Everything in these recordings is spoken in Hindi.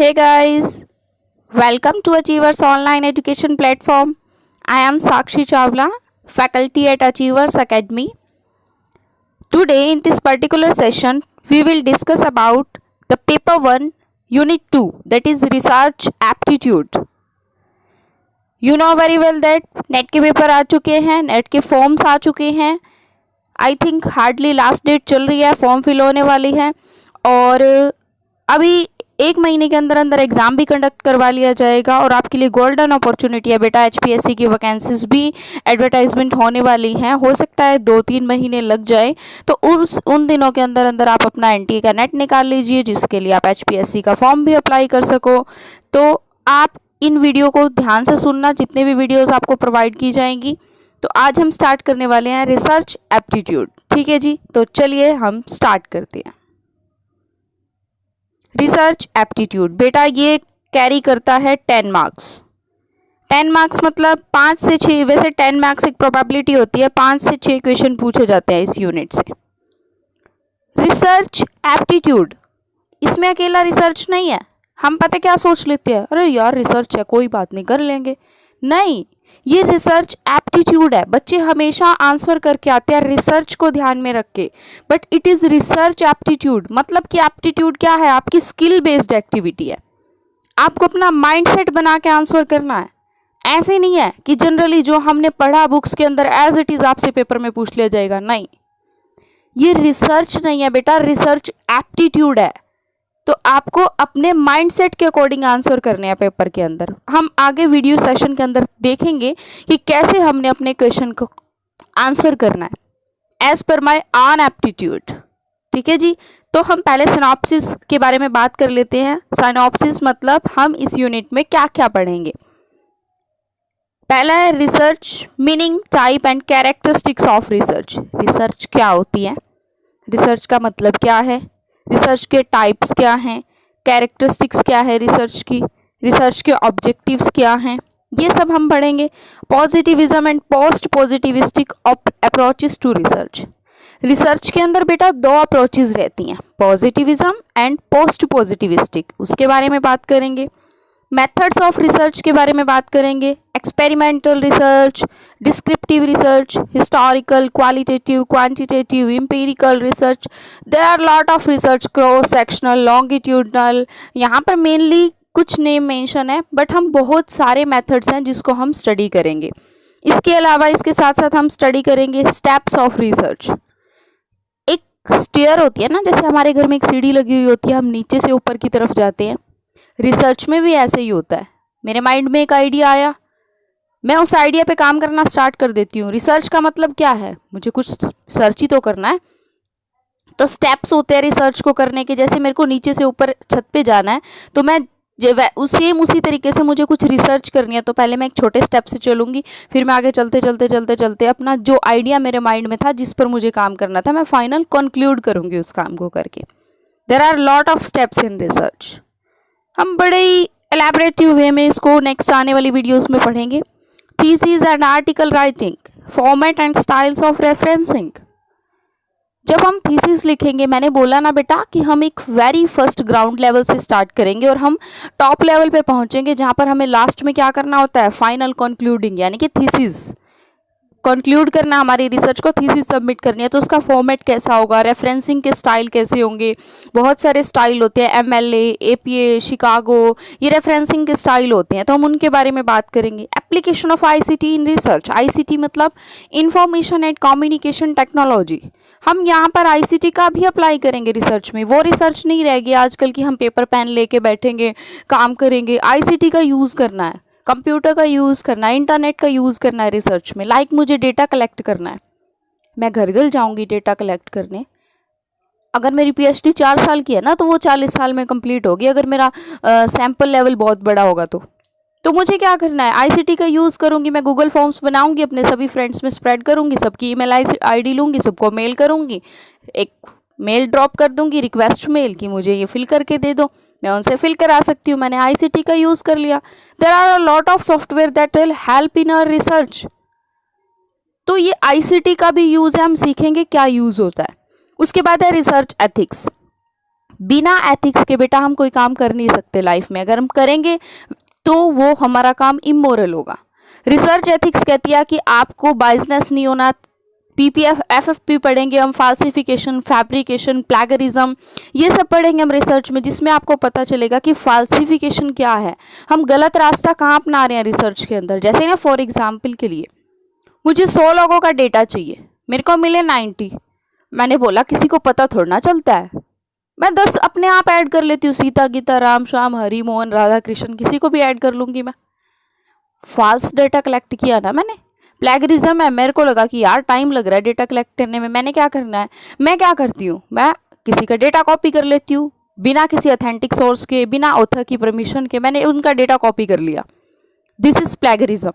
Hey guys, welcome to Achievers Online Education Platform. I am Sakshi Chawla, faculty at Achievers Academy. Today in this particular session, we will discuss about the paper 1 unit 2, that is research aptitude. You know very well that NET के पेपर आ चुके हैं, नेट के फॉर्म्स आ चुके हैं. I think hardly last date चल रही है, फॉर्म फिल होने वाली है और अभी 1 महीने के अंदर अंदर एग्ज़ाम भी कंडक्ट करवा लिया जाएगा और आपके लिए गोल्डन अपॉर्चुनिटी है बेटा. HPSC की वैकेंसीज भी एडवर्टाइजमेंट होने वाली हैं. हो सकता है 2-3 महीने लग जाए, तो उन दिनों के अंदर अंदर आप अपना NTA का नेट निकाल लीजिए, जिसके लिए आप HPSC का फॉर्म भी अप्लाई कर सको. तो आप इन वीडियो को ध्यान से सुनना, जितने भी वीडियोज़ आपको प्रोवाइड की जाएंगी. तो आज हम स्टार्ट करने वाले हैं रिसर्च एप्टीट्यूड. ठीक है जी, तो चलिए हम स्टार्ट करते हैं. रिसर्च एप्टीट्यूड बेटा ये कैरी करता है 10 मार्क्स. 10 मार्क्स मतलब 5 से 6. वैसे 10 मार्क्स एक प्रोबेबिलिटी होती है, 5 से 6 क्वेश्चन पूछे जाते हैं इस यूनिट से. रिसर्च एप्टीट्यूड, इसमें अकेला रिसर्च नहीं है. हम पता क्या सोच लेते हैं, अरे यार रिसर्च है कोई बात नहीं कर लेंगे. नहीं, ये रिसर्च एप्टीट्यूड है. बच्चे हमेशा आंसर करके आते हैं रिसर्च को ध्यान में रख के, but it is research aptitude. मतलब कि एप्टीट्यूड क्या है, आपकी स्किल बेस्ड एक्टिविटी है. आपको अपना माइंडसेट बना के आंसर करना है. ऐसे नहीं है कि जनरली जो हमने पढ़ा बुक्स के अंदर एज इट इज़ आपसे पेपर में पूछ लिया जाएगा. नहीं, ये रिसर्च नहीं है बेटा, रिसर्च एप्टीट्यूड है. तो आपको अपने माइंडसेट के अकॉर्डिंग आंसर करने हैं पेपर के अंदर. हम आगे वीडियो सेशन के अंदर देखेंगे कि कैसे हमने अपने क्वेश्चन को आंसर करना है as per my on aptitude. ठीक है जी, तो हम पहले सिनॉप्सिस के बारे में बात कर लेते हैं. सिनॉप्सिस मतलब हम इस यूनिट में क्या क्या पढ़ेंगे. पहला है research meaning, type and characteristics of research. Research क्या होती है, रिसर्च का मतलब क्या है, रिसर्च के टाइप्स क्या हैं, कैरेक्टरिस्टिक्स क्या है रिसर्च की, रिसर्च के ऑब्जेक्टिव्स क्या हैं, ये सब हम पढ़ेंगे. Positivism and post positivistic approaches to research. Research के अंदर बेटा 2 अप्रोचेस रहती हैं, पॉजिटिविज्म एंड पोस्ट पॉजिटिविस्टिक. उसके बारे में बात करेंगे. मेथड्स ऑफ रिसर्च के बारे में बात करेंगे. Experimental research, descriptive research, historical, qualitative, quantitative, empirical research. There are lot of research, cross sectional, longitudinal. यहाँ पर मेनली कुछ नेम मेंशन है, बट हम बहुत सारे मेथड्स हैं जिसको हम स्टडी करेंगे. इसके अलावा इसके साथ साथ हम स्टडी करेंगे स्टेप्स ऑफ रिसर्च. एक स्टेयर होती है ना, जैसे हमारे घर में एक सीढ़ी लगी हुई होती है, हम नीचे से ऊपर की तरफ जाते हैं. रिसर्च में भी ऐसे ही होता है. मेरे माइंड में एक आइडिया आया, मैं उस आइडिया पे काम करना स्टार्ट कर देती हूँ. रिसर्च का मतलब क्या है, मुझे कुछ सर्च ही तो करना है. तो स्टेप्स होते हैं रिसर्च को करने के. जैसे मेरे को नीचे से ऊपर छत पे जाना है, तो मैं उसी तरीके से मुझे कुछ रिसर्च करनी है, तो पहले मैं एक छोटे स्टेप से चलूँगी, फिर मैं आगे चलते चलते चलते चलते अपना जो आइडिया मेरे माइंड में था, जिस पर मुझे काम करना था, मैं फाइनल कंक्लूड करूँगी उस काम को करके. There are lot of steps in research. हम बड़े ही एलैबोरेटिव वे में इसको नेक्स्ट आने वाली वीडियोस में पढ़ेंगे. Thesis and article writing, format and styles of referencing. जब हम थीसिस लिखेंगे, मैंने बोला ना बेटा कि हम एक वेरी फर्स्ट ग्राउंड लेवल से स्टार्ट करेंगे और हम टॉप लेवल पे पहुंचेंगे, जहां पर हमें लास्ट में क्या करना होता है, फाइनल कंक्लूडिंग, यानी कि थीसिस कंक्लूड करना, हमारी रिसर्च को थीसिस सबमिट करनी है. तो उसका फॉर्मेट कैसा होगा, रेफरेंसिंग के स्टाइल कैसे होंगे. बहुत सारे स्टाइल होते हैं, MLA, APA, शिकागो, ये रेफरेंसिंग के स्टाइल होते हैं, तो हम उनके बारे में बात करेंगे. Application of ICT in research. ICT मतलब इंफॉर्मेशन एंड कम्युनिकेशन टेक्नोलॉजी. हम यहाँ पर ICT का भी अप्लाई करेंगे रिसर्च में. वो रिसर्च नहीं रहेगी आजकल की हम पेपर पेन लेके बैठेंगे काम करेंगे. ICT का यूज़ करना है, कंप्यूटर का यूज़ करना है, इंटरनेट का यूज़ करना है रिसर्च में. लाइक मुझे डेटा कलेक्ट करना है, मैं घर घर जाऊंगी डेटा कलेक्ट करने. अगर मेरी PhD 4 साल की है ना, तो वो 40 साल में कंप्लीट होगी. अगर मेरा सैम्पल लेवल बहुत बड़ा होगा तो मुझे क्या करना है, ICT का यूज़ करूँगी. मैं गूगल फॉर्म्स बनाऊँगी, अपने सभी फ्रेंड्स में स्प्रेड करूँगी, सबकी ईमेल ID लूँगी, सबको मेल करूँगी, एक मेल ड्रॉप कर दूँगी, रिक्वेस्ट मेल कि मुझे ये फिल करके दे दो. मैं उनसे फिल करा सकती हूँ, मैंने ICT का यूज़ कर लिया. There are a lot of software that will help in our research. तो ये ICT का भी यूज़ है, हम सीखेंगे क्या यूज़ होता है. उसके बाद है रिसर्च एथिक्स. बिना एथिक्स के बेटा हम कोई काम कर नहीं सकते लाइफ में। अगर हम करेंगे तो वो हमारा काम इमोरल होगा। रिसर्च एथिक्स कहती है कि आपको बाइजनेस नहीं होना। पीपीएफ एफएफपी पढ़ेंगे हम, फाल्सिफिकेशन, फैब्रिकेशन, प्लैगरिज्म, ये सब पढ़ेंगे हम रिसर्च में, जिसमें आपको पता चलेगा कि फाल्सिफिकेशन क्या है, हम गलत रास्ता कहाँ अपना रहे हैं रिसर्च के अंदर। जैसे ना फॉर एग्जाम्पल के लिए मुझे 100 लोगों का डेटा चाहिए, मेरे को मिले 90। मैंने बोला किसी को पता थोड़ा ना चलता है, मैं 10 अपने आप ऐड कर लेती हूँ, सीता गीता राम श्याम हरि मोहन राधा कृष्ण, किसी को भी ऐड कर लूँगी मैं। फॉल्स डेटा कलेक्ट किया ना मैंने। प्लैगरिज्म है, मेरे को लगा कि यार टाइम लग रहा है डेटा कलेक्ट करने में, मैंने क्या करना है, मैं क्या करती हूँ, मैं किसी का डेटा कॉपी कर लेती हूँ बिना किसी ऑथेंटिक सोर्स के, बिना ऑथर की परमिशन के, मैंने उनका डेटा कॉपी कर लिया। This is plagiarism.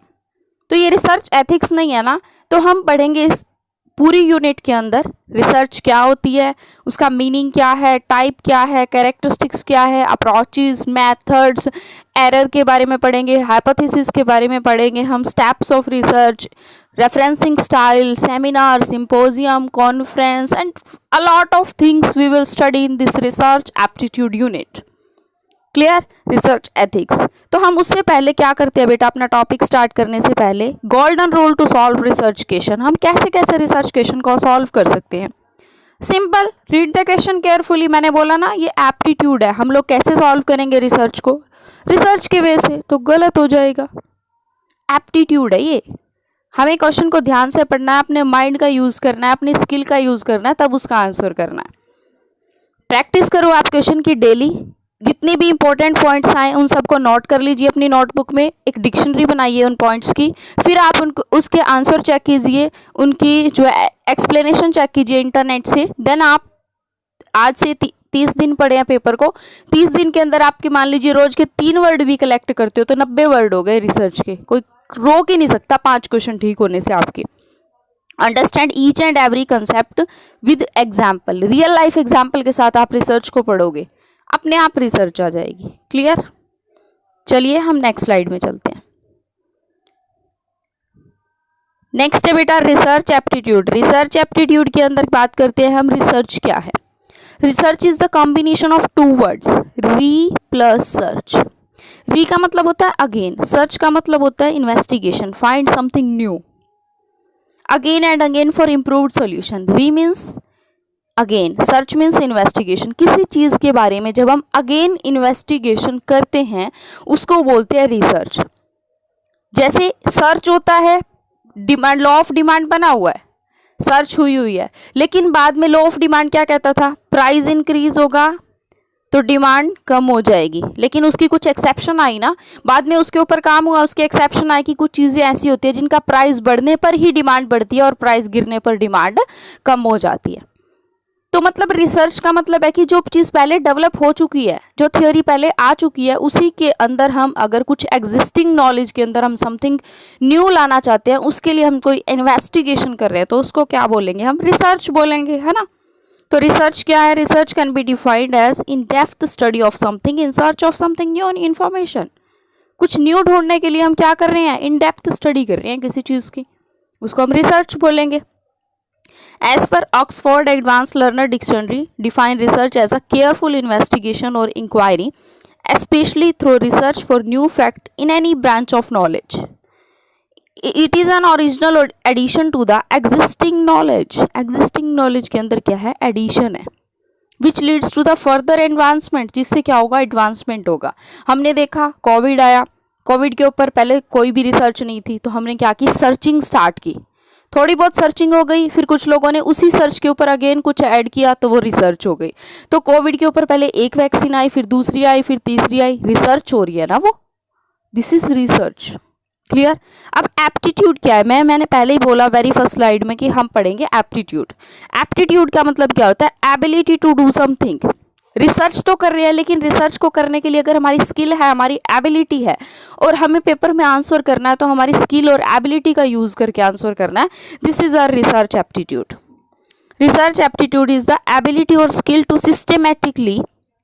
तो ये रिसर्च एथिक्स नहीं है ना। तो हम पढ़ेंगे इस पूरी यूनिट के अंदर रिसर्च क्या होती है, उसका मीनिंग क्या है, टाइप क्या है, कैरेक्टरिस्टिक्स क्या है, अप्रोचेस, मेथड्स, एरर के बारे में पढ़ेंगे, हाइपोथेसिस के बारे में पढ़ेंगे हम, steps of research, referencing style, seminar, symposium, conference and a lot of things we will study in this research aptitude unit. Clear? Research ethics. तो हम उससे पहले क्या करते हैं बेटा, अपना टॉपिक स्टार्ट करने से पहले golden rule to solve research question, हम कैसे कैसे रिसर्च क्वेश्चन को सॉल्व कर सकते हैं। Simple, read the question carefully. मैंने बोला ना ये एप्टीट्यूड है, हम लोग कैसे सॉल्व करेंगे रिसर्च को, रिसर्च के वे से, तो गलत हो जाएगा। एप्टीट्यूड है ये, हमें क्वेश्चन को ध्यान से पढ़ना है, अपने माइंड का यूज करना है, अपनी स्किल का यूज करना है, तब उसका आंसर करना है। प्रैक्टिस करो आप क्वेश्चन की डेली, जितने भी इंपॉर्टेंट पॉइंट्स आए उन सबको नोट कर लीजिए अपनी नोटबुक में, एक डिक्शनरी बनाइए उन पॉइंट्स की, फिर आप उनको उसके आंसर चेक कीजिए, उनकी जो एक्सप्लेनेशन चेक कीजिए इंटरनेट से। देन आप आज से 30 दिन पढ़े हैं पेपर को, 30 दिन के अंदर आपके मान लीजिए रोज के 3 वर्ड भी कलेक्ट करते हो तो 90 वर्ड हो गए रिसर्च के। कोई रोक ही नहीं सकता 5 क्वेश्चन ठीक होने से आपके। Understand each and every concept with example, real life example के साथ आप रिसर्च को पढ़ोगे, अपने आप रिसर्च आ जाएगी। क्लियर? चलिए हम नेक्स्ट स्लाइड में चलते हैं। नेक्स्ट है बेटा रिसर्च एप्टीट्यूड। रिसर्च एप्टीट्यूड के अंदर बात करते हैं हम रिसर्च क्या है। Research is the combination of 2 words, री प्लस सर्च। री का मतलब होता है अगेन, सर्च का मतलब होता है investigation, find something new, again and again for improved solution. Re means again, search means investigation. किसी चीज़ के बारे में जब हम अगेन इन्वेस्टिगेशन करते हैं उसको बोलते हैं रिसर्च। जैसे सर्च होता है, डिमांड, लॉ ऑफ डिमांड बना हुआ है, सर्च हुई है, लेकिन बाद में लॉ ऑफ डिमांड क्या कहता था, प्राइस इंक्रीज होगा तो डिमांड कम हो जाएगी, लेकिन उसकी कुछ एक्सेप्शन आई ना, बाद में उसके ऊपर काम हुआ, उसके एक्सेप्शन आई कि कुछ चीज़ें ऐसी होती है जिनका प्राइस बढ़ने पर ही डिमांड बढ़ती है और प्राइस गिरने पर डिमांड कम हो जाती है। तो मतलब रिसर्च का मतलब है कि जो चीज़ पहले डेवलप हो चुकी है, जो थ्योरी पहले आ चुकी है, उसी के अंदर हम अगर कुछ एग्जिस्टिंग नॉलेज के अंदर हम समथिंग न्यू लाना चाहते हैं, उसके लिए हम कोई इन्वेस्टिगेशन कर रहे हैं, तो उसको क्या बोलेंगे, हम रिसर्च बोलेंगे, है ना। तो रिसर्च क्या है, research can be defined as in depth study of something in search of something new information. कुछ न्यू ढूंढने के लिए हम क्या कर रहे हैं, इन डेप्थ स्टडी कर रहे हैं किसी चीज़ की, उसको हम रिसर्च बोलेंगे। As per Oxford Advanced Learner Dictionary, define research as a careful investigation or inquiry, especially through research for new fact in any branch of knowledge. It is an original addition to the existing knowledge. Existing knowledge के अंदर क्या है, addition है, which leads to the further advancement, जिससे क्या होगा, advancement होगा। हमने देखा कोविड आया, कोविड के ऊपर पहले कोई भी रिसर्च नहीं थी, तो हमने क्या की, सर्चिंग स्टार्ट की, थोड़ी बहुत सर्चिंग हो गई, फिर कुछ लोगों ने उसी सर्च के ऊपर अगेन कुछ ऐड किया तो वो रिसर्च हो गई। तो कोविड के ऊपर पहले एक वैक्सीन आई, फिर दूसरी आई, फिर तीसरी आई, रिसर्च हो रही है ना वो, दिस इज रिसर्च। क्लियर? अब एप्टीट्यूड क्या है, मैंने पहले ही बोला वेरी फर्स्ट स्लाइड में कि हम पढ़ेंगे एप्टीट्यूड। एप्टीट्यूड का मतलब क्या होता है, ability to do something. Research तो कर रहे हैं, लेकिन रिसर्च को करने के लिए अगर हमारी स्किल है, हमारी एबिलिटी है, और हमें पेपर में आंसर करना है, तो हमारी स्किल और एबिलिटी का यूज़ करके आंसर करना है। This is our research aptitude. Research aptitude is the ability और skill to systematically,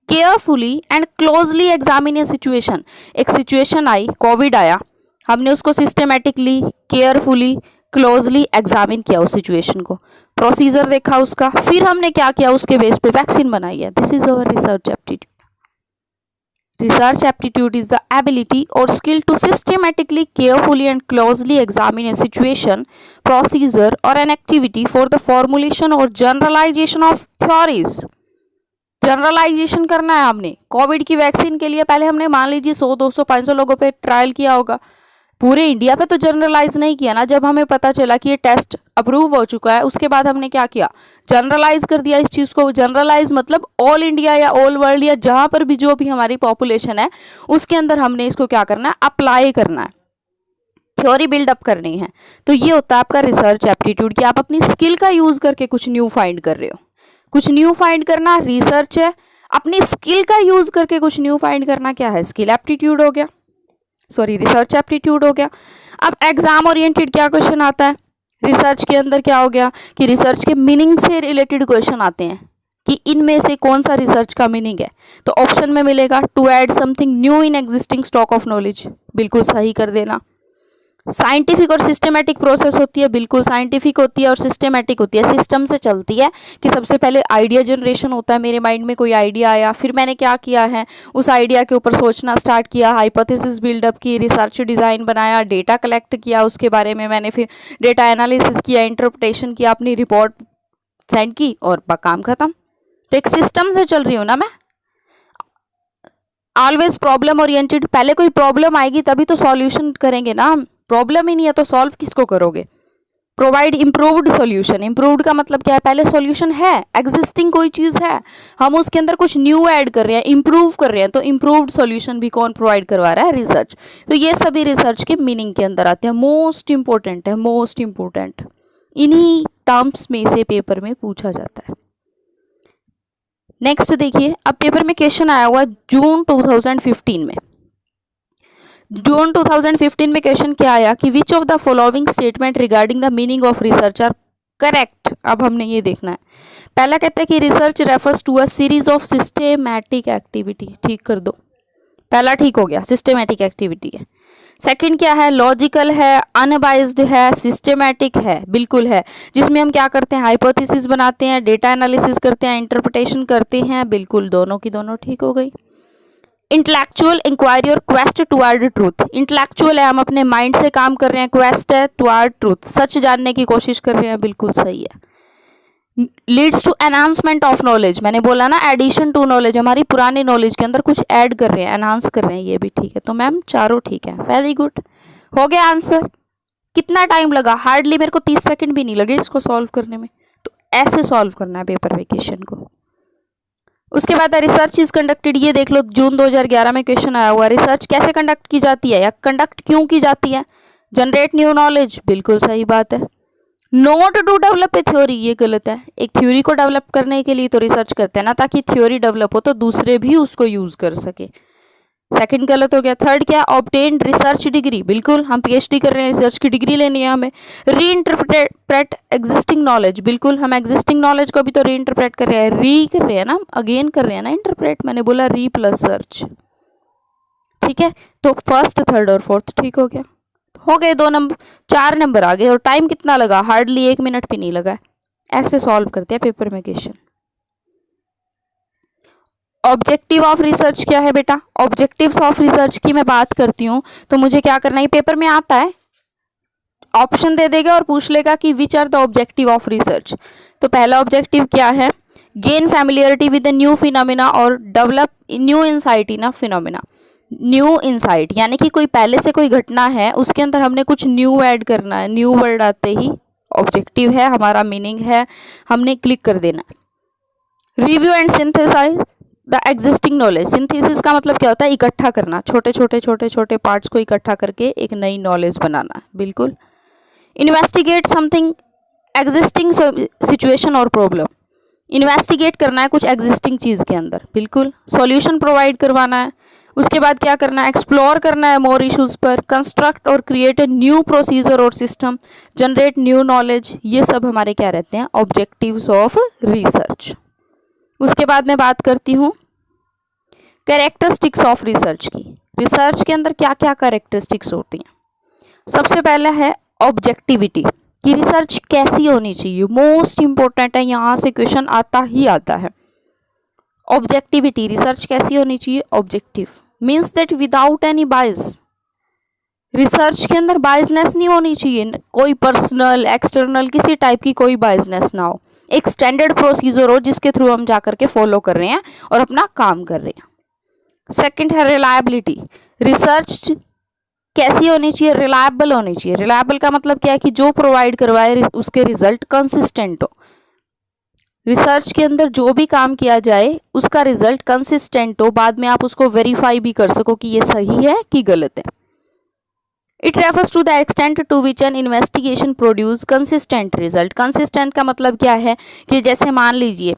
carefully and closely examine a situation. एक सिचुएशन आई, कोविड आया, हमने उसको सिस्टमेटिकली, केयरफुली, क्लोजली एग्जामिन किया उस सिचुएशन को, प्रोसीजर देखा उसका, फिर हमने क्या किया उसके बेस पे वैक्सीन बनाई है। This is our research aptitude. Research aptitude is the ability or skill to systematically, carefully and closely examine a situation, procedure or an activity for the formulation or generalization of theories. Generalization करना है हमने। कोविड की वैक्सीन के लिए पहले हमने मान लीजिए 100, 200, 500 लोगों पे ट्रायल किया होगा, पूरे इंडिया पे तो जनरलाइज नहीं किया ना। जब हमें पता चला कि ये टेस्ट अप्रूव हो चुका है, उसके बाद हमने क्या किया, जनरलाइज कर दिया इस चीज़ को। जनरलाइज मतलब ऑल इंडिया या ऑल वर्ल्ड या जहाँ पर भी जो भी हमारी पॉपुलेशन है उसके अंदर हमने इसको क्या करना है, अप्लाई करना है, थ्योरी बिल्डअप करनी है। तो ये होता है आपका रिसर्च एप्टीट्यूड कि आप अपनी स्किल का यूज करके कुछ न्यू फाइंड कर रहे हो। कुछ न्यू फाइंड करना रिसर्च है, अपनी स्किल का यूज करके कुछ न्यू फाइंड करना क्या है, स्किल एप्टीट्यूड हो गया, सॉरी रिसर्च एप्टीट्यूड हो गया। अब एग्जाम ओरिएंटेड क्या क्वेश्चन आता है रिसर्च के अंदर, क्या हो गया कि रिसर्च के मीनिंग से रिलेटेड क्वेश्चन आते हैं कि इनमें से कौन सा रिसर्च का मीनिंग है। तो ऑप्शन में मिलेगा to add something new in existing stock of knowledge, बिल्कुल सही कर देना। साइंटिफिक और सिस्टमेटिक प्रोसेस होती है, बिल्कुल साइंटिफिक होती है और सिस्टमेटिक होती है। सिस्टम से चलती है कि सबसे पहले आइडिया जनरेशन होता है, मेरे माइंड में कोई आइडिया आया, फिर मैंने क्या किया है उस आइडिया के ऊपर सोचना स्टार्ट किया, हाइपोथेसिस बिल्डअप की, रिसर्च डिज़ाइन बनाया, डेटा कलेक्ट किया, उसके बारे में मैंने फिर डेटा एनालिसिस किया, इंटरप्रिटेशन किया, अपनी रिपोर्ट सेंड की और काम खत्म। तो एक सिस्टम से चल रही हूँ ना मैं, ऑलवेज प्रॉब्लम ओरिएंटेड। पहले कोई प्रॉब्लम आएगी तभी तो सॉल्यूशन करेंगे ना, प्रॉब्लम ही नहीं है तो सॉल्व किसको करोगे। प्रोवाइड इम्प्रूव्ड सॉल्यूशन, इम्प्रूव्ड का मतलब क्या है, पहले सॉल्यूशन है, एग्जिस्टिंग कोई चीज़ है, हम उसके अंदर कुछ न्यू ऐड कर रहे हैं, इम्प्रूव कर रहे हैं, तो इम्प्रूव्ड सॉल्यूशन भी कौन प्रोवाइड करवा रहा है, रिसर्च। तो ये सभी रिसर्च के मीनिंग के अंदर आते हैं। मोस्ट इंपॉर्टेंट है, मोस्ट इंपॉर्टेंट, इन्हीं टर्म्स में से पेपर में पूछा जाता है। नेक्स्ट देखिए, अब पेपर में क्वेश्चन आया हुआ जून 2015 में। जून 2015 में क्वेश्चन क्या आया कि which of the following statement regarding the meaning of research are correct. अब हमने ये देखना है। पहला कहता है कि research refers to a series of systematic activity, ठीक कर दो, पहला ठीक हो गया, सिस्टेमैटिक एक्टिविटी है। सेकंड क्या है, लॉजिकल है, अनबाइज्ड है, सिस्टेमैटिक है, बिल्कुल है, जिसमें हम क्या करते हैं, हाइपोथेसिस बनाते हैं, डेटा एनालिसिस करते हैं, इंटरप्रिटेशन करते हैं, बिल्कुल दोनों की दोनों ठीक हो गई। इंटेलेक्चुअल इंक्वायरी और क्वेस्ट टुवर्ड ट्रूथ, इंटेलेक्चुअल है, हम अपने माइंड से काम कर रहे हैं, क्वेस्ट है टुवर्ड ट्रूथ, सच जानने की कोशिश कर रहे हैं, बिल्कुल सही है। Leads to enhancement of knowledge, मैंने बोला ना एडिशन टू नॉलेज, हमारी पुरानी नॉलेज के अंदर कुछ ऐड कर रहे हैं, एनहांस कर रहे हैं, ये भी ठीक है। तो मैम चारों ठीक है, वेरी गुड, हो गया आंसर। कितना टाइम लगा, हार्डली मेरे को 30 सेकंड भी नहीं लगे इसको सॉल्व करने में। तो ऐसे सॉल्व करना है पेपर में क्वेश्चन को। उसके बाद रिसर्च इज कंडक्टेड, ये देख लो जून 2011 में क्वेश्चन आया हुआ, रिसर्च कैसे कंडक्ट की जाती है या कंडक्ट क्यों की जाती है, जनरेट न्यू नॉलेज, बिल्कुल सही बात है। Not to develop a theory, ये गलत है, एक थ्योरी को डेवलप करने के लिए तो रिसर्च करते हैं ना, ताकि थ्योरी डेवलप हो तो दूसरे भी उसको यूज कर सके, सेकंड गलत हो गया। थर्ड क्या, ऑब्टेन रिसर्च डिग्री, बिल्कुल हम पीएचडी कर रहे हैं, रिसर्च की डिग्री लेनी है हमें। री इंटरप्रेट एग्जिस्टिंग नॉलेज, बिल्कुल हम एग्जिस्टिंग नॉलेज को भी तो री इंटरप्रेट कर रहे हैं, री कर रहे हैं ना, अगेन कर रहे हैं ना इंटरप्रेट, मैंने बोला री प्लस सर्च, ठीक है। तो फर्स्ट, थर्ड और फोर्थ ठीक हो गया, हो गए 2 नंबर, 4 नंबर आ गए। और टाइम कितना लगा, हार्डली 1 मिनट भी नहीं लगा। ऐसे सॉल्व करते हैं पेपर में क्वेश्चन। ऑब्जेक्टिव ऑफ रिसर्च क्या है बेटा, ऑब्जेक्टिव्स ऑफ रिसर्च की मैं बात करती हूँ तो मुझे क्या करना है, पेपर में आता है, ऑप्शन दे देगा और पूछ लेगा कि which are the objective of research. तो पहला ऑब्जेक्टिव क्या है, gain familiarity with the new phenomena और develop new insight in a phenomena. New insight यानी कि कोई पहले से कोई घटना है उसके अंदर हमने कुछ न्यू ऐड करना है, न्यू वर्ड आते ही ऑब्जेक्टिव है, हमारा मीनिंग है, हमने क्लिक कर देना है। Review and synthesise the existing knowledge, synthesis का मतलब क्या होता है, इकट्ठा करना, छोटे छोटे पार्ट्स को इकट्ठा करके एक नई नॉलेज बनाना, बिल्कुल। इन्वेस्टिगेट समथिंग एग्जिस्टिंग सिचुएशन और प्रॉब्लम, इन्वेस्टिगेट करना है कुछ एग्जिस्टिंग चीज़ के अंदर, बिल्कुल। सॉल्यूशन प्रोवाइड करवाना है। उसके बाद क्या करना है, एक्सप्लोर करना है मोर इश्यूज पर, कंस्ट्रक्ट और क्रिएट ए न्यू प्रोसीजर और सिस्टम, जनरेट न्यू नॉलेज, ये सब हमारे क्या रहते हैं, ऑब्जेक्टिव्स ऑफ रिसर्च। उसके बाद मैं बात करती हूँ कैरेक्टरिस्टिक्स ऑफ रिसर्च की। रिसर्च के अंदर क्या क्या कैरेक्टरिस्टिक्स होती हैं। सबसे पहला है ऑब्जेक्टिविटी कि रिसर्च कैसी होनी चाहिए, मोस्ट इंपॉर्टेंट है, यहाँ से क्वेश्चन आता ही आता है। ऑब्जेक्टिविटी, रिसर्च कैसी होनी चाहिए, objective means that without any bias. Research के अंदर बायसनेस नहीं होनी चाहिए, कोई पर्सनल एक्सटर्नल किसी टाइप की कोई बायसनेस ना हो, एक स्टैंडर्ड प्रोसीजर हो जिसके थ्रू हम जाकर के फॉलो कर रहे हैं और अपना काम कर रहे हैं। सेकंड है रिलायबिलिटी, रिसर्च कैसी होनी चाहिए, रिलायबल होनी चाहिए। रिलायबल का मतलब क्या है कि जो प्रोवाइड करवाए उसके रिजल्ट कंसिस्टेंट हो। रिसर्च के अंदर जो भी काम किया जाए उसका रिजल्ट कंसिस्टेंट हो, बाद में आप उसको वेरीफाई भी कर सको कि ये सही है कि गलत है। It refers to the extent to which an investigation produce consistent result. Consistent का मतलब क्या है कि जैसे मान लीजिए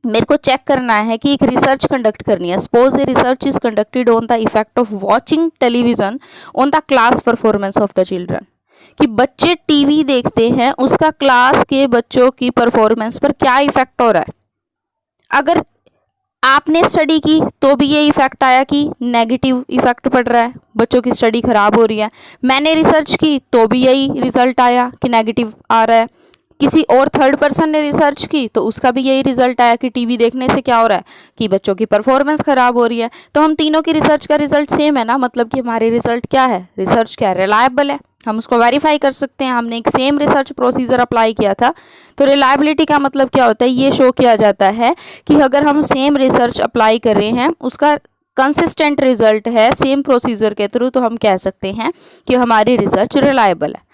मेरे को चेक करना है कि एक रिसर्च कंडक्ट करनी है, suppose a research is conducted on the effect of watching television on the class performance of the children, कि बच्चे टीवी देखते हैं उसका क्लास के बच्चों की परफॉर्मेंस पर क्या इफेक्ट हो रहा है। अगर आपने स्टडी की तो भी ये इफेक्ट आया कि नेगेटिव इफेक्ट पड़ रहा है, बच्चों की स्टडी खराब हो रही है। मैंने रिसर्च की तो भी यही रिजल्ट आया कि नेगेटिव आ रहा है। किसी और थर्ड पर्सन ने रिसर्च की तो उसका भी यही रिजल्ट आया कि टीवी देखने से क्या हो रहा है कि बच्चों की परफॉर्मेंस खराब हो रही है। तो हम तीनों की रिसर्च का रिजल्ट सेम है ना, मतलब कि हमारे रिजल्ट क्या है, रिसर्च क्या है, रिलायबल है, हम उसको वेरीफाई कर सकते हैं, हमने एक सेम रिसर्च प्रोसीजर अप्लाई किया था। तो रिलायबिलिटी का मतलब क्या होता है, ये शो किया जाता है कि अगर हम सेम रिसर्च अप्लाई कर रहे हैं उसका कंसिस्टेंट रिजल्ट है सेम प्रोसीजर के थ्रू, तो हम कह सकते हैं कि हमारी रिसर्च रिलायबल है।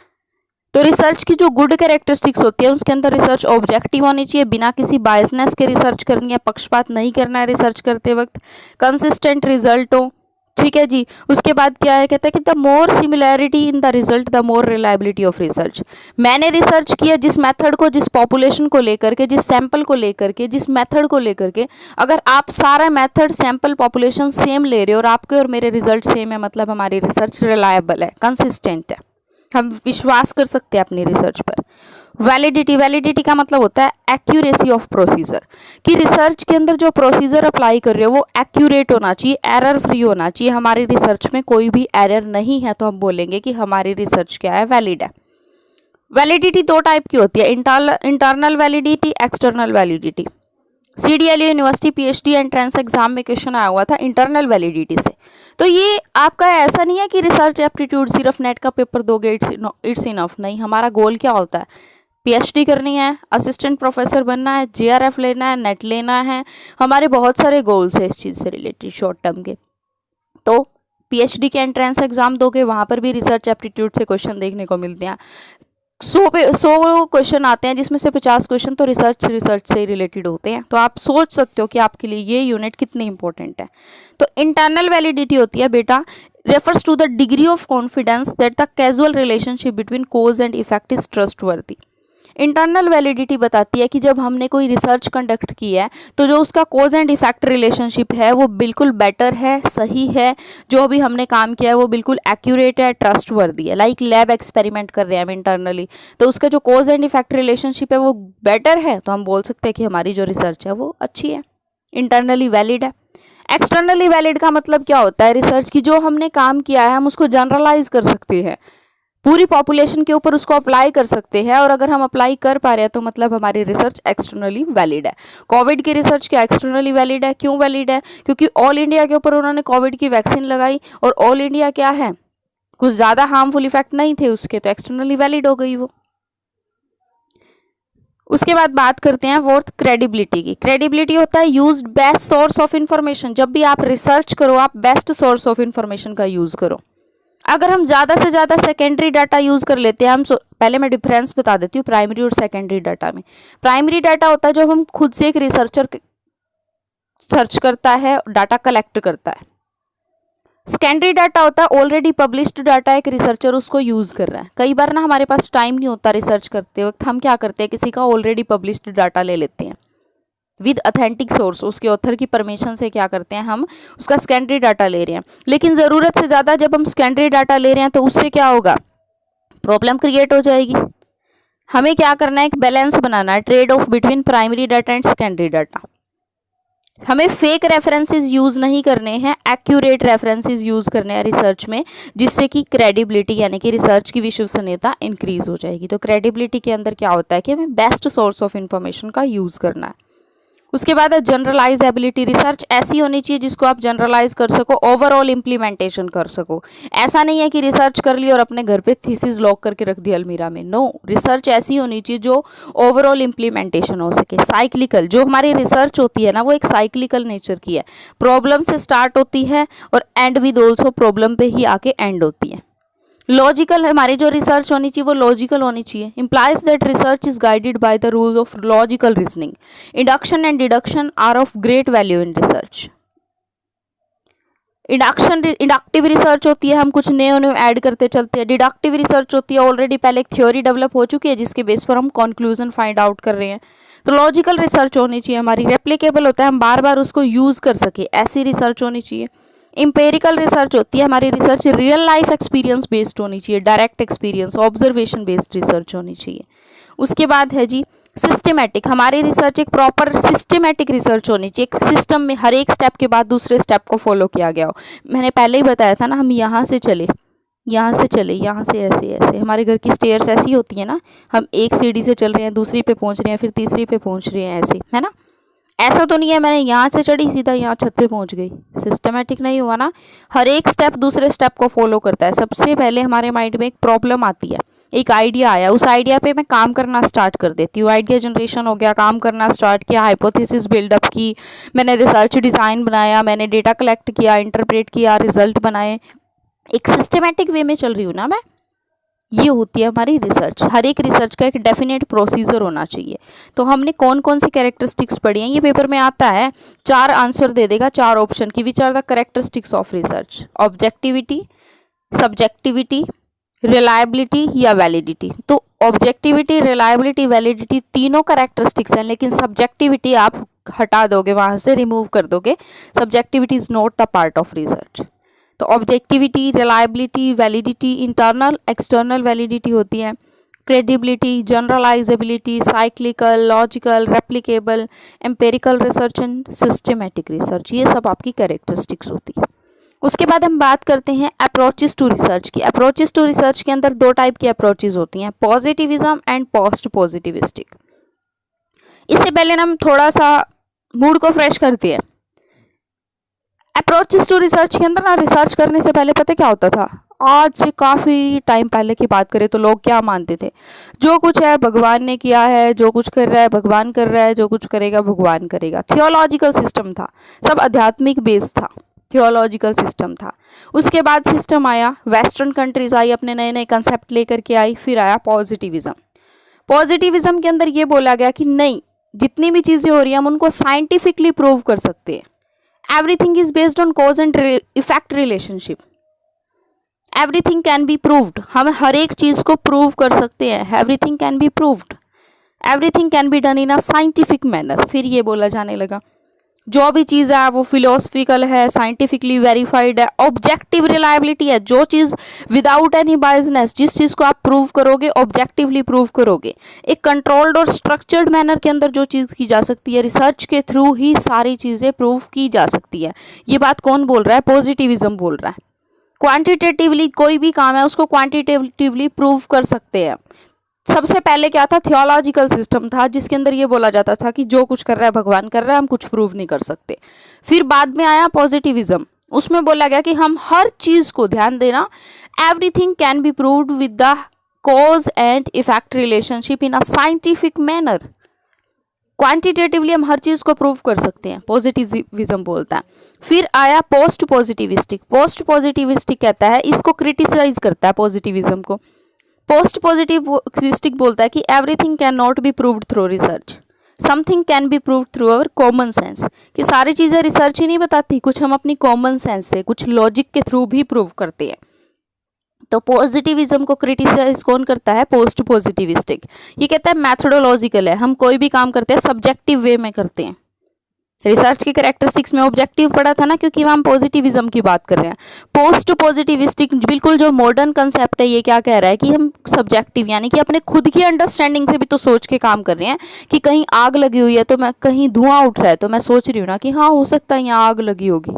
तो रिसर्च की जो गुड कैरेक्टरिस्टिक्स होती है उसके अंदर रिसर्च ऑब्जेक्टिव होनी चाहिए, बिना किसी बायसनेस के रिसर्च करनी है, पक्षपात नहीं करना है रिसर्च करते वक्त, कंसिस्टेंट रिजल्ट हो, ठीक है जी। उसके बाद क्या है, कहता है कि the more similarity in the result the more reliability of research. मैंने रिसर्च किया जिस मेथड को, जिस पॉपुलेशन को लेकर के, जिस सैंपल को लेकर के, जिस मेथड को लेकर के, अगर आप सारा मेथड सैंपल पॉपुलेशन सेम ले रहे हो और आपके और मेरे रिजल्ट सेम है, मतलब हमारी रिसर्च रिलायबल है, कंसिस्टेंट है, हम विश्वास कर सकते हैं अपनी रिसर्च पर। वैलिडिटी, वैलिडिटी का मतलब होता है एक्यूरेसी ऑफ प्रोसीजर, कि रिसर्च के अंदर जो प्रोसीजर अप्लाई कर रहे हो वो एक्यूरेट होना चाहिए, एरर फ्री होना चाहिए, हमारी रिसर्च में कोई भी एरर नहीं है, तो हम बोलेंगे कि हमारी रिसर्च क्या है, वैलिड है। वैलिडिटी दो टाइप की होती है, internal validity, external validity. CDLU university PhD entrance exam में क्वेश्चन आया हुआ था इंटरनल वैलिडिटी से। तो ये आपका ऐसा नहीं है कि रिसर्च एप्टीट्यूड सिर्फ नेट का पेपर दोगे इट्स इनफ, नहीं, हमारा गोल क्या होता है, PhD करनी है, असिस्टेंट प्रोफेसर बनना है, JRF लेना है, नेट लेना है, हमारे बहुत सारे गोल्स है इस चीज़ से रिलेटेड शॉर्ट टर्म के। तो PhD के एंट्रेंस एग्जाम दोगे वहाँ पर भी रिसर्च एप्टीट्यूड से क्वेश्चन देखने को मिलते हैं। 100 क्वेश्चन आते हैं जिसमें से 50 क्वेश्चन तो रिसर्च से ही रिलेटेड होते हैं। तो आप सोच सकते हो कि आपके लिए ये यूनिट कितनी इंपॉर्टेंट है। तो इंटरनल वैलिडिटी होती है बेटा, refers to the degree of confidence that the casual relationship between cause and effect is trustworthy. Internal validity बताती है कि जब हमने कोई रिसर्च कंडक्ट की है तो जो उसका कोज एंड इफेक्ट रिलेशनशिप है वो बिल्कुल बेटर है, सही है, जो भी हमने काम किया है वो बिल्कुल एक्यूरेट है, ट्रस्टवर्दी है। लाइक लैब एक्सपेरिमेंट कर रहे हैं हम इंटरनली, तो उसका जो कोज एंड इफेक्ट रिलेशनशिप है वो बेटर है, तो हम बोल सकते हैं कि हमारी जो रिसर्च है वो अच्छी है, इंटरनली वैलिड है। एक्सटर्नली वैलिड का मतलब क्या होता है, रिसर्च की जो हमने काम किया है हम उसको जनरलाइज कर सकते हैं, पूरी पॉपुलेशन के ऊपर उसको अप्लाई कर सकते हैं, और अगर हम अप्लाई कर पा रहे हैं तो मतलब हमारी रिसर्च एक्सटर्नली वैलिड है। कोविड की रिसर्च क्या एक्सटर्नली वैलिड है, क्यों वैलिड है, क्योंकि ऑल इंडिया के ऊपर उन्होंने कोविड की वैक्सीन लगाई और ऑल इंडिया क्या है, कुछ ज़्यादा हार्मफुल इफेक्ट नहीं थे उसके, तो एक्सटर्नली वैलिड हो गई वो। उसके बाद बात करते हैं फोर्थ क्रेडिबिलिटी की। क्रेडिबिलिटी होता है used best source of information. जब भी आप रिसर्च करो आप बेस्ट सोर्स ऑफ इंफॉर्मेशन का यूज़ करो। अगर हम ज़्यादा से ज़्यादा सेकेंडरी डाटा यूज़ कर लेते हैं, पहले मैं डिफरेंस बता देती हूँ प्राइमरी और सेकेंडरी डाटा में। प्राइमरी डाटा होता है जब हम खुद से एक रिसर्चर सर्च करता है, डाटा कलेक्ट करता है। सेकेंडरी डाटा होता है ऑलरेडी पब्लिश्ड डाटा, एक रिसर्चर उसको यूज़ कर रहा है। कई बार ना हमारे पास टाइम नहीं होता रिसर्च करते वक्त, हम क्या करते हैं किसी का ऑलरेडी पब्लिश्ड डाटा ले लेते हैं विद अथेंटिक सोर्स, उसके ऑथर की परमिशन से क्या करते हैं हम उसका सेकेंडरी डाटा ले रहे हैं। लेकिन ज़रूरत से ज़्यादा जब हम सेकेंडरी डाटा ले रहे हैं तो उससे क्या होगा, प्रॉब्लम क्रिएट हो जाएगी। हमें क्या करना है, एक बैलेंस बनाना है, trade off between primary data and secondary data. हमें फेक रेफरेंसेस यूज़ नहीं करने हैं, एक्यूरेट रेफरेंसेस यूज़ करने हैं रिसर्च में, जिससे कि क्रेडिबिलिटी यानी कि रिसर्च की विश्वसनीयता इंक्रीज हो जाएगी। तो क्रेडिबिलिटी के अंदर क्या होता है कि हमें बेस्ट सोर्स ऑफ इंफॉर्मेशन का यूज़ करना है। उसके बाद है जनरलाइजेबिलिटी। रिसर्च ऐसी होनी चाहिए जिसको आप जनरलाइज कर सको, ओवरऑल इम्प्लीमेंटेशन कर सको। ऐसा नहीं है कि रिसर्च कर ली और अपने घर पे थीसिस लॉक करके रख दी अलमीरा में। नो, रिसर्च ऐसी होनी चाहिए जो ओवरऑल इम्प्लीमेंटेशन हो सके। साइक्लिकल, जो हमारी रिसर्च होती है ना वो एक साइक्लिकल नेचर की है। प्रॉब्लम से स्टार्ट होती है और एंड विद ऑल्सो प्रॉब्लम पे ही आके एंड होती है। लॉजिकल, हमारी जो रिसर्च होनी चाहिए वो लॉजिकल होनी चाहिए। Implies that research is guided by the rules of logical reasoning. Induction and deduction are of great value in research. Inductive research होती है, हम कुछ नए नए ऐड करते चलते हैं। डिडक्टिव रिसर्च होती है, ऑलरेडी पहले एक थ्योरी डेवलप हो चुकी है जिसके बेस पर हम कंक्लूजन फाइंड आउट कर रहे हैं। तो लॉजिकल रिसर्च होनी चाहिए हमारी, रेप्लिकेबल होता है, हम बार बार उसको यूज कर सके, ऐसी रिसर्च होनी चाहिए। इंपेरिकल रिसर्च होती है हमारी research, real life experience based होनी चाहिए, direct experience observation based research होनी चाहिए। उसके बाद है जी सिस्टमेटिक, हमारी रिसर्च एक प्रॉपर सिस्टमेटिक रिसर्च होनी चाहिए, एक सिस्टम में हर एक स्टेप के बाद दूसरे स्टेप को फॉलो किया गया हो। मैंने पहले ही बताया था ना, हम यहाँ से चले, यहाँ से चले, यहाँ से ऐसे ऐसे, हमारे घर की स्टेयर्स ऐसी होती है ना, हम एक सीढ़ी से चल रहे हैं, दूसरी पे पहुँच रहे हैं, फिर तीसरी पे पहुँच रहे हैं, ऐसे है ना। ऐसा तो नहीं है मैंने यहाँ से चढ़ी सीधा यहाँ छत पे पहुँच गई, सिस्टमेटिक नहीं हुआ ना। हर एक स्टेप दूसरे स्टेप को फॉलो करता है। सबसे पहले हमारे माइंड में एक प्रॉब्लम आती है, एक आइडिया आया, उस आइडिया पे मैं काम करना स्टार्ट कर देती हूँ। आइडिया जनरेशन हो गया, काम करना स्टार्ट किया, हाइपोथेसिस बिल्डअप की, मैंने रिसर्च डिज़ाइन बनाया, मैंने डेटा कलेक्ट किया, इंटरप्रेट किया, रिजल्ट बनाए। एक सिस्टमेटिक वे में चल रही हूँ ना मैं। ये होती है हमारी रिसर्च। हर एक रिसर्च का एक डेफिनेट प्रोसीजर होना चाहिए। तो हमने कौन कौन सी कैरेक्टरिस्टिक्स पढ़ी हैं, ये पेपर में आता है, 4 आंसर दे देगा, 4 ऑप्शन की। Which are the characteristics of research? Objectivity, subjectivity, reliability या वैलिडिटी। तो ऑब्जेक्टिविटी, रिलायबिलिटी, वैलिडिटी तीनों कैरेक्टरिस्टिक्स हैं, लेकिन सब्जेक्टिविटी आप हटा दोगे, वहाँ से रिमूव कर दोगे। Subjectivity is not the part of research. तो objectivity, reliability, validity, internal external validity होती है, credibility, generalizability, cyclical, logical, replicable, empirical research and systematic research, ये सब आपकी कैरेक्टरिस्टिक्स होती है। उसके बाद हम बात करते हैं अप्रोचेस टू रिसर्च की। अप्रोचेस टू रिसर्च के अंदर 2 टाइप की अप्रोचेस होती हैं, पॉजिटिविज्म एंड पोस्ट पॉजिटिविस्टिक। इससे पहले हम थोड़ा सा मूड को फ्रेश करते हैं। अप्रोचेस टू रिसर्च के अंदर ना, रिसर्च करने से पहले पता क्या होता था, आज से काफ़ी टाइम पहले की बात करें तो लोग क्या मानते थे, जो कुछ है भगवान ने किया है, जो कुछ कर रहा है भगवान कर रहा है, जो कुछ करेगा भगवान करेगा। थियोलॉजिकल सिस्टम था, सब आध्यात्मिक बेस था, थियोलॉजिकल सिस्टम था। उसके बाद सिस्टम आया, वेस्टर्न कंट्रीज आई, अपने नए नए कंसेप्ट लेकर के आई, फिर आया पॉजिटिविज्म। पॉजिटिविज्म के अंदर ये बोला गया कि नहीं, जितनी भी चीज़ें हो रही हैं हम उनको साइंटिफिकली प्रूव कर सकते हैं। Everything is based on cause and effect relationship. Everything can be proved. हम हर एक चीज़ को प्रूव कर सकते हैं। Everything can be proved. Everything can be done in a scientific manner. फिर ये बोला जाने लगा, जो भी चीज़ है वो फिलोसफिकल है, साइंटिफिकली वेरीफाइड है, ऑब्जेक्टिव रिलायबिलिटी है। जो चीज़ विदाउट एनी बायसनेस, जिस चीज़ को आप प्रूव करोगे ऑब्जेक्टिवली प्रूव करोगे, एक कंट्रोल्ड और स्ट्रक्चर्ड मैनर के अंदर जो चीज़ की जा सकती है, रिसर्च के थ्रू ही सारी चीज़ें प्रूव की जा सकती है। ये बात कौन बोल रहा है? पॉजिटिविज्म बोल रहा है। क्वांटिटेटिवली कोई भी काम है उसको क्वांटिटेटिवली प्रूव कर सकते हैं। सबसे पहले क्या था? थियोलॉजिकल सिस्टम था, जिसके अंदर ये बोला जाता था कि जो कुछ कर रहा है भगवान कर रहा है, हम कुछ प्रूव नहीं कर सकते। फिर बाद में आया पॉजिटिविज्म, उसमें बोला गया कि हम हर चीज़ को, ध्यान देना, everything can be proved with the cause and effect relationship in a scientific manner. Quantitatively हम हर चीज़ को प्रूव कर सकते हैं, पॉजिटिविज्म बोलता है। फिर आया पोस्ट पॉजिटिविस्टिक। पोस्ट पॉजिटिविस्टिक कहता है, इसको क्रिटिसाइज करता है पॉजिटिविज्म को। पोस्ट पॉजिटिविस्टिक बोलता है कि everything can not be proved through research, something can be proved through our common sense. कि सारी चीज़ें रिसर्च ही नहीं बताती, कुछ हम अपनी कॉमन सेंस से, कुछ लॉजिक के थ्रू भी प्रूव करते हैं। तो पॉजिटिविज्म को क्रिटिसाइज कौन करता है? Post positivistic. ये कहता है मैथडोलॉजिकल है, हम कोई भी काम करते हैं सब्जेक्टिव वे में करते हैं, रिसर्च की कैरेक्टरिस्टिक्स में ऑब्जेक्टिव पढ़ा था ना, क्योंकि हम पॉजिटिविज्म की बात कर रहे हैं। पोस्ट पॉजिटिविस्टिक बिल्कुल जो मॉडर्न कंसेप्ट है, ये क्या कह रहा है कि हम सब्जेक्टिव यानी कि अपने खुद की अंडरस्टैंडिंग से भी तो सोच के काम कर रहे हैं कि कहीं आग लगी हुई है तो मैं, कहीं धुआं उठ रहा है तो मैं सोच रही हूँ ना कि हाँ हो सकता है यहाँ आग लगी होगी।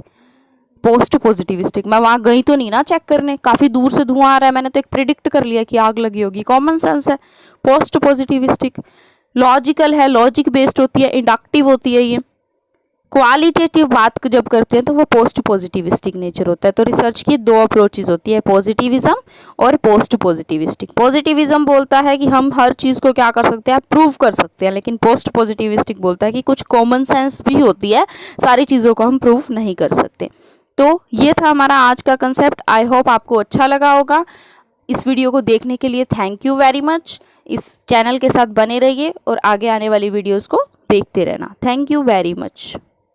पोस्ट पॉजिटिविस्टिक, मैं वहां गई तो नहीं ना चेक करने, काफी दूर से धुआं आ रहा है, मैंने तो एक प्रिडिक्ट कर लिया कि आग लगी होगी, कॉमन सेंस है। पोस्ट पॉजिटिविस्टिक लॉजिकल है, लॉजिक बेस्ड होती है, इंडक्टिव होती है। ये क्वालिटेटिव बात जब करते हैं तो वो पोस्ट पॉजिटिविस्टिक नेचर होता है। तो रिसर्च की दो अप्रोचेज होती है, पॉजिटिविज्म और पोस्ट पॉजिटिविस्टिक। पॉजिटिविज्म बोलता है कि हम हर चीज़ को क्या कर सकते हैं, प्रूव कर सकते हैं, लेकिन पोस्ट पॉजिटिविस्टिक बोलता है कि कुछ कॉमन सेंस भी होती है, सारी चीज़ों को हम प्रूव नहीं कर सकते। तो ये था हमारा आज का कंसेप्ट। आई होप आपको अच्छा लगा होगा। इस वीडियो को देखने के लिए थैंक यू वेरी मच। इस चैनल के साथ बने रहिए और आगे आने वाली वीडियोस को देखते रहना। Thank you very much.